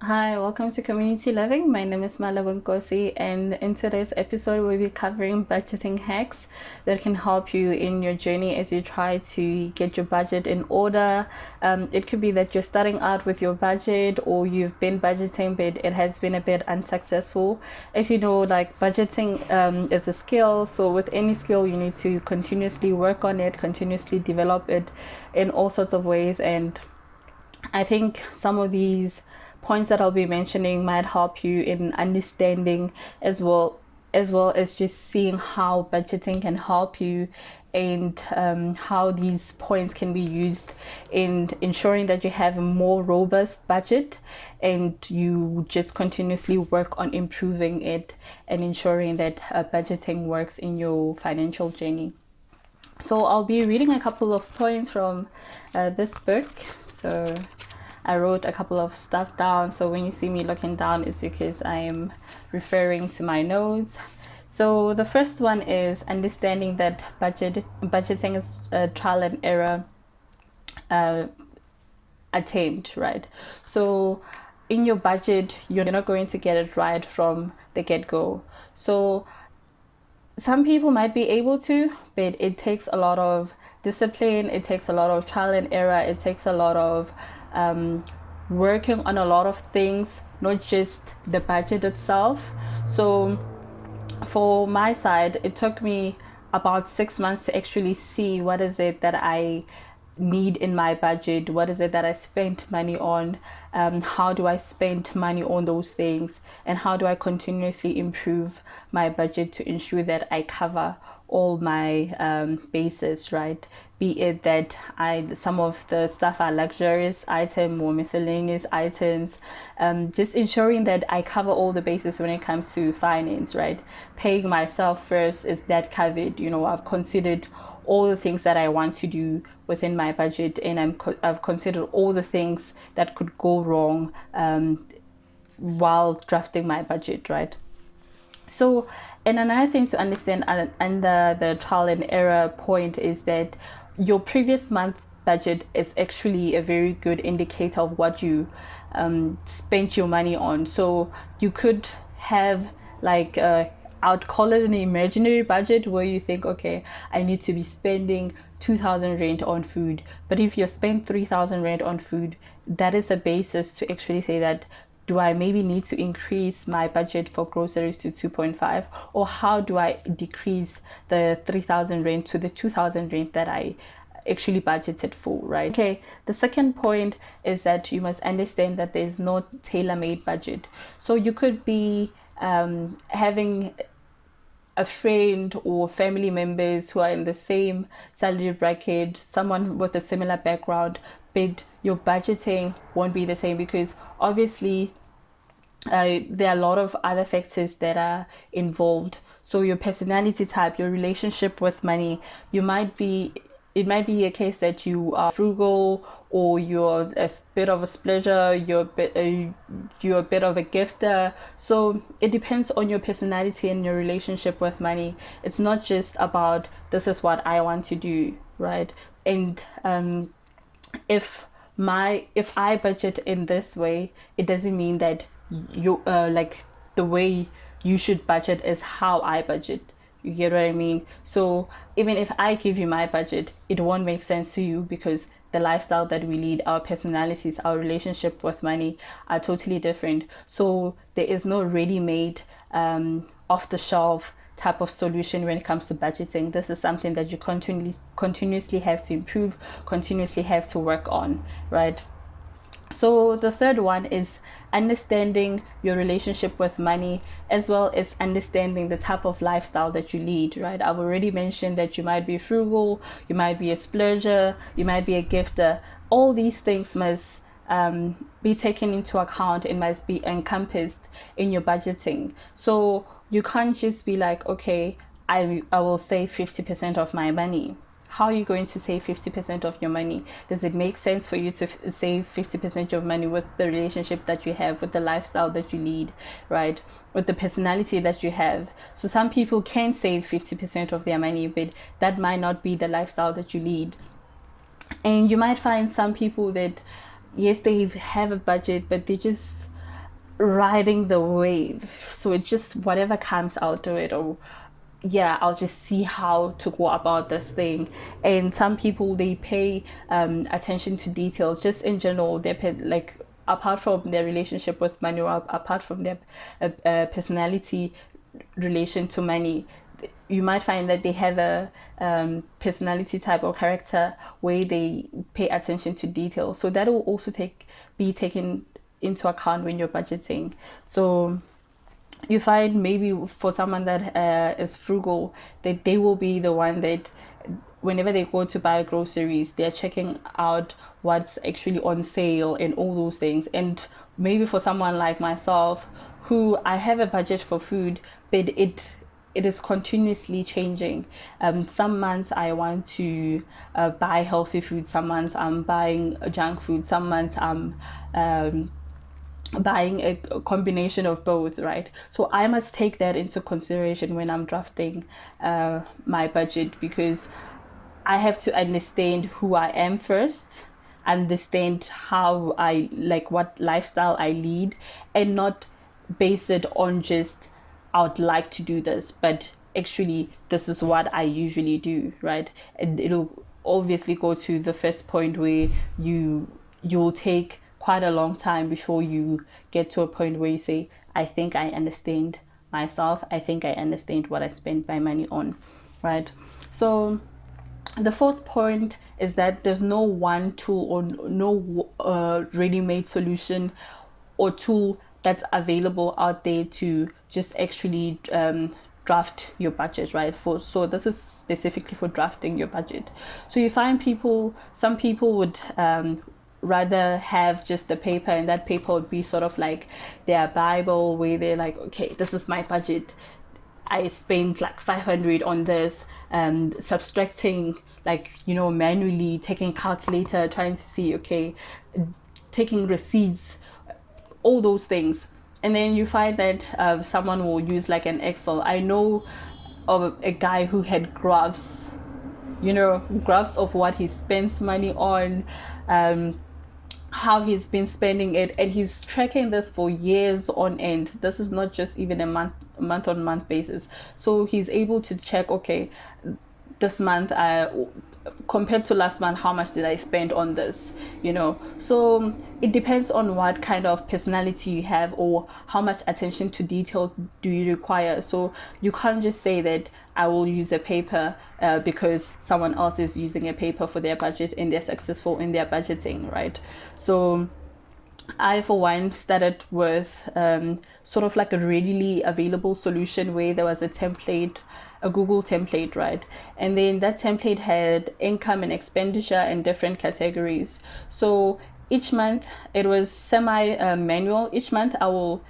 Hi, welcome to Community Living. My name is Malabunkosi, and in today's episode, we'll be covering budgeting hacks that can help you in your journey as you try to get your budget in order. It could be that you're starting out with your budget, or you've been budgeting, but it has been a bit unsuccessful. As you know, like budgeting is a skill, so with any skill, you need to continuously work on it, continuously develop it in all sorts of ways, and I think some of these points that I'll be mentioning might help you in understanding as well as just seeing how budgeting can help you and how these points can be used in ensuring that you have a more robust budget and you just continuously work on improving it and ensuring that budgeting works in your financial journey. So I'll be reading a couple of points from this book. So I wrote a couple of stuff down. So when you see me looking down, it's because I am referring to my notes. So the first one is understanding that budgeting is a trial and error uh, attempt, right? So in your budget, you're not going to get it right from the get-go. So some people might be able to, but it takes a lot of discipline, it takes a lot of trial and error, it takes a lot of working on a lot of things, not just the budget itself. So for my side, it took me about 6 months to actually see what is it that I need in my budget, what is it that I spent money on, how do I spend money on those things, and how do I continuously improve my budget to ensure that I cover all my bases, right? Be it that some of the stuff are luxurious item or miscellaneous items, just ensuring that I cover all the bases when it comes to finance, right? Paying myself first, is that covered? I've considered all the things that I want to do within my budget, and I've considered all the things that could go wrong while drafting my budget, right? So, and another thing to understand under the trial and error point is that your previous month budget is actually a very good indicator of what you spent your money on. So you could have like I'd call it an imaginary budget where you think, okay, I need to be spending 2,000 rand on food. But if you spend 3,000 rand on food, that is a basis to actually say that, do I maybe need to increase my budget for groceries to 2.5, or how do I decrease the 3,000 rand to the 2,000 rand that I actually budgeted for, right? Okay, the second point is that you must understand that there's no tailor-made budget. So you could be having a friend or family members who are in the same salary bracket, someone with a similar background, but your budgeting won't be the same because obviously there are a lot of other factors that are involved. So your personality type, your relationship with money, it might be a case that you are frugal, or you're a bit of a splurger, you're a bit of a gifter. So it depends on your personality and your relationship with money. It's not just about, this is what I want to do, right? And if I budget in this way, it doesn't mean that you like the way you should budget is how I budget. You get what I mean? So even if I give you my budget, it won't make sense to you because the lifestyle that we lead, our personalities, our relationship with money are totally different. So there is no ready-made, off the shelf type of solution when it comes to budgeting. This is something that you continuously have to improve, continuously have to work on, right? So the third one is understanding your relationship with money, as well as understanding the type of lifestyle that you lead, right? I've already mentioned that you might be frugal, you might be a splurger, you might be a gifter. All these things must be taken into account and must be encompassed in your budgeting. So you can't just be like, okay, I will save 50% of my money. How are you going to save 50% of your money? Does it make sense for you to save 50% of money with the relationship that you have, with the lifestyle that you lead, right? With the personality that you have? So some people can save 50% of their money, but that might not be the lifestyle that you lead. And you might find some people that, yes, they have a budget, but they just riding the wave. So it just whatever comes out of it, or yeah, I'll just see how to go about this thing. And some people, they pay attention to detail just in general. They pay, like, apart from their relationship with money, or apart from their personality relation to money, you might find that they have a personality type or character where they pay attention to detail. So that will also be taken into account when you're budgeting. So you find maybe for someone that is frugal, that they will be the one that whenever they go to buy groceries, they're checking out what's actually on sale and all those things. And maybe for someone like myself, who I have a budget for food, but it is continuously changing. Some months I want to buy healthy food, some months I'm buying junk food, some months I'm buying a combination of both, right? So I must take that into consideration when I'm drafting my budget, because I have to understand who I am first, understand how I like, what lifestyle I lead, and not base it on just I would like to do this, but actually this is what I usually do, right? And it'll obviously go to the first point where you'll take quite a long time before you get to a point where you say, I think I understand myself, I think I understand what I spend my money on, right? So the fourth point is that there's no one tool or no ready-made solution or tool that's available out there to just actually draft your budget, right? So this is specifically for drafting your budget. So you find some people would rather have just a paper, and that paper would be sort of like their Bible, where they're like, okay, this is my budget, I spent like 500 on this, subtracting, like, manually taking calculator, trying to see, okay, taking receipts, all those things. And then you find that someone will use like an Excel. I know of a guy who had graphs, graphs of what he spends money on, how he's been spending it, and he's tracking this for years on end. This is not just even a month on month basis. So he's able to check, okay, this month compared to last month, how much did I spend on this? So it depends on what kind of personality you have, or how much attention to detail do you require. So you can't just say that I will use a paper because someone else is using a paper for their budget and they're successful in their budgeting, right? So I, for one, started with sort of like a readily available solution where there was a Google template, right? And then that template had income and expenditure in different categories. So each month, it was semi-manual. Each month I will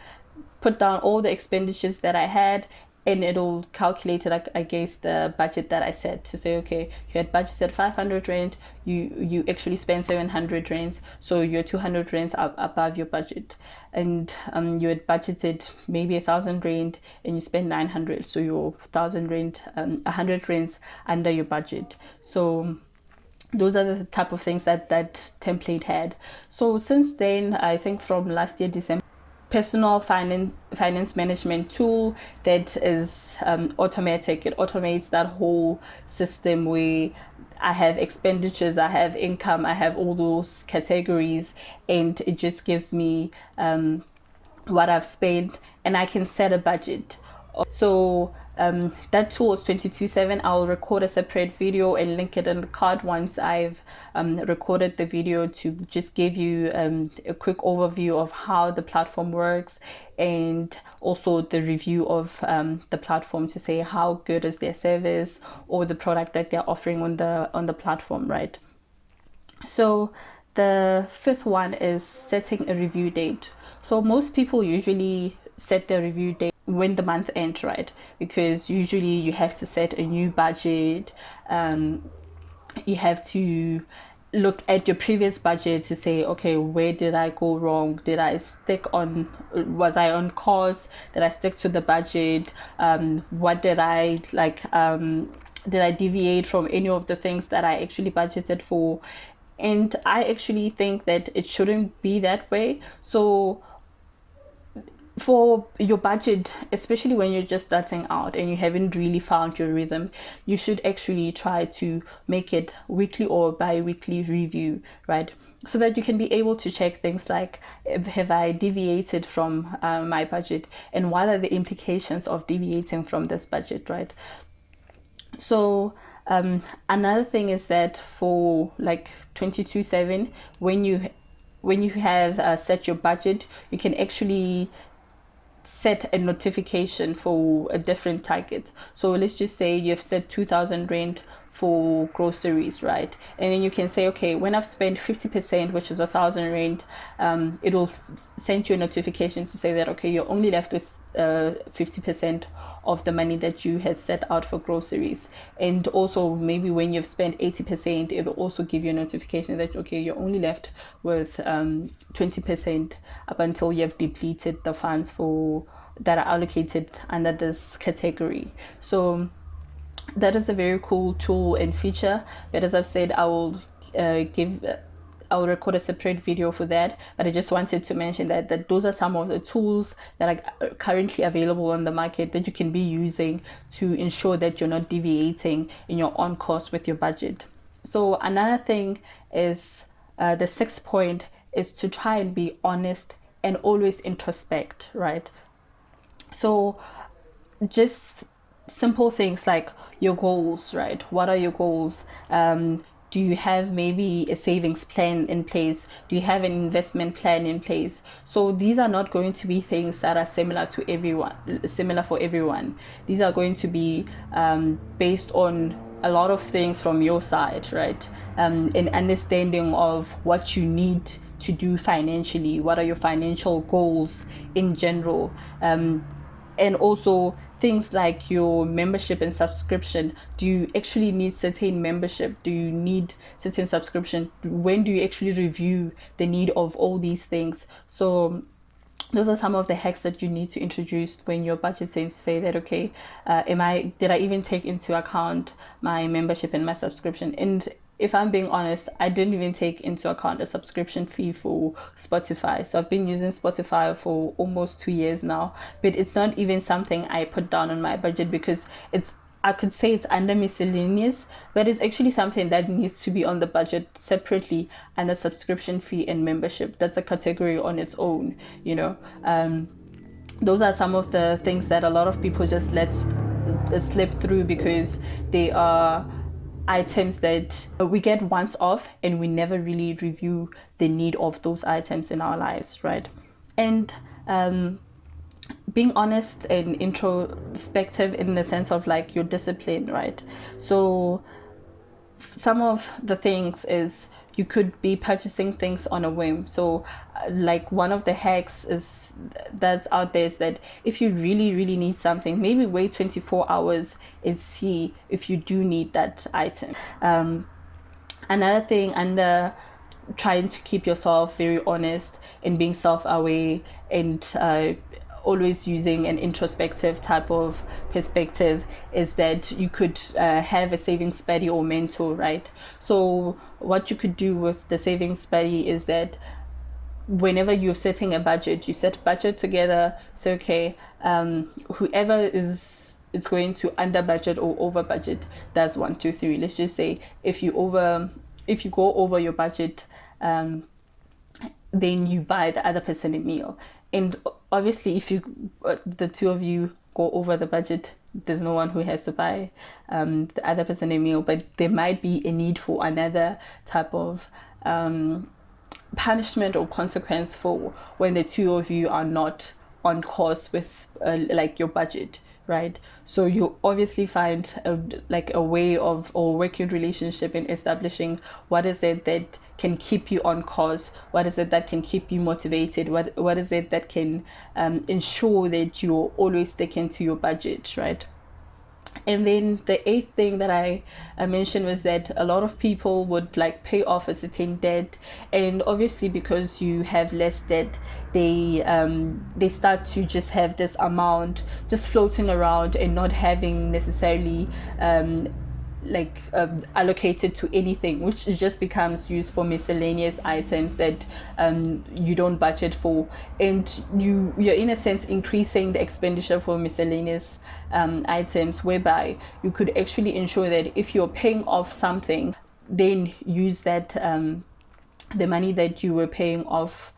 put down all the expenditures that I had, and it'll calculate it against the budget that I set, to say, okay, you had budgeted 500 rand, you actually spent 700 rand, so you're 200 rand above your budget. And you had budgeted maybe 1,000 rand and you spent 900, so you're 1,000 rand, 100 rand under your budget. So those are the type of things that template had. So since then, I think from last year December, personal finance management tool that is automatic. It automates that whole system where I have expenditures, I have income, I have all those categories, and it just gives me what I've spent, and I can set a budget. So that tool is 22/7. I'll record a separate video and link it in the card once I've recorded the video, to just give you a quick overview of how the platform works, and also the review of the platform, to say how good is their service or the product that they're offering on the platform, right? So the fifth one is setting a review date. So most people usually set their review date when the month ends, right? Because usually you have to set a new budget. You have to look at your previous budget to say, okay, where did I go wrong? Was I on course? Did I stick to the budget? What did I like? Did I deviate from any of the things that I actually budgeted for? And I actually think that it shouldn't be that way. So for your budget, especially when you're just starting out and you haven't really found your rhythm, you should actually try to make it weekly or bi-weekly review, right? So that you can be able to check things like, have I deviated from my budget, and what are the implications of deviating from this budget, right? So another thing is that for like 22/7, when you have set your budget, you can actually set a notification for a different target. So let's just say you've set 2,000 rand for groceries, right? And then you can say, okay, when I've spent 50%, which is 1,000 rand, it'll send you a notification to say that, okay, you're only left with 50% of the money that you had set out for groceries. And also maybe when you've spent 80%, it will also give you a notification that, okay, you're only left with 20% up until you have depleted the funds for that are allocated under this category. So that is a very cool tool and feature. But as I've said, I will record a separate video for that, but I just wanted to mention that those are some of the tools that are currently available on the market that you can be using to ensure that you're not deviating in your own course with your budget. So another thing is, the sixth point is to try and be honest and always introspect, right? So just simple things like your goals, right? What are your goals? Do you have maybe a savings plan in place? Do you have an investment plan in place? So these are not going to be things that are similar for everyone. These are going to be based on a lot of things from your side, right? An understanding of what you need to do financially. What are your financial goals in general? And also things like your membership and subscription. Do you actually need certain membership? Do you need certain subscription? When do you actually review the need of all these things? So those are some of the hacks that you need to introduce when you're budgeting, to say that, okay, did I even take into account my membership and my subscription? And if I'm being honest, I didn't even take into account a subscription fee for Spotify. So I've been using Spotify for almost 2 years now, but it's not even something I put down on my budget, because I could say it's under miscellaneous, but it's actually something that needs to be on the budget separately under subscription fee and membership. That's a category on its own, you know. Those are some of the things that a lot of people just let slip through, because they are items that we get once off and we never really review the need of those items in our lives, right? And being honest and introspective in the sense of like your discipline, right? So some of the things is, you could be purchasing things on a whim. So like one of the hacks is that's out there is that if you really need something, maybe wait 24 hours and see if you do need that item. Another thing under trying to keep yourself very honest and being self-aware and always using an introspective type of perspective is that you could have a savings buddy or mentor, right? So what you could do with the savings buddy is that whenever you're setting a budget, you set budget together. So okay, whoever is going to under budget or over budget does 1, 2, 3. Let's just say if you go over your budget, then you buy the other person a meal. And obviously, if the two of you go over the budget, there's no one who has to buy the other person a meal. But there might be a need for another type of punishment or consequence for when the two of you are not on course with like your budget, right? So you obviously find a way of, or working relationship in establishing what is it that can keep you on course, what is it that can keep you motivated, what is it that can ensure that you're always sticking to your budget, right? And then the eighth thing that I mentioned was that a lot of people would like pay off a certain debt, and obviously because you have less debt, they start to just have this amount just floating around and not having necessarily allocated to anything, which just becomes used for miscellaneous items that you don't budget for, and you're in a sense increasing the expenditure for miscellaneous items, whereby you could actually ensure that if you're paying off something, then use that the money that you were paying off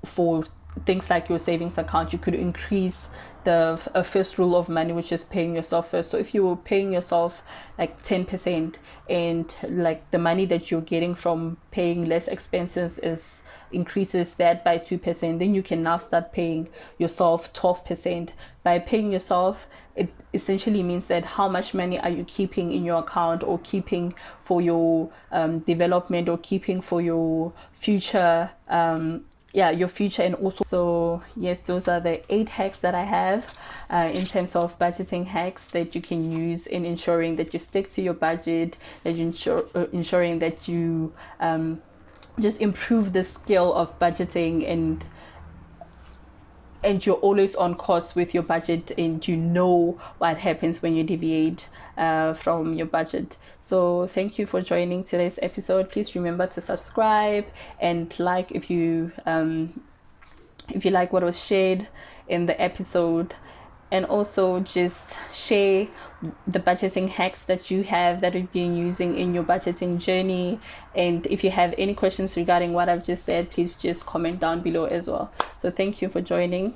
for things like your savings account. You could increase the first rule of money, which is paying yourself first. So if you were paying yourself like 10%, and like the money that you're getting from paying less expenses is increases that by 2%, then you can now start paying yourself 12%. By paying yourself, it essentially means that how much money are you keeping in your account, or keeping for your development, or keeping for your future your future. And also, so yes, those are the 8 hacks that I have in terms of budgeting hacks that you can use in ensuring that you stick to your budget, that you ensuring that you just improve the skill of budgeting, and you're always on course with your budget, and you know what happens when you deviate from your budget. So thank you for joining today's episode. Please remember to subscribe and like if you like what was shared in the episode, and also just share the budgeting hacks that you have that you've been using in your budgeting journey. And if you have any questions regarding what I've just said, please just comment down below as well. So thank you for joining.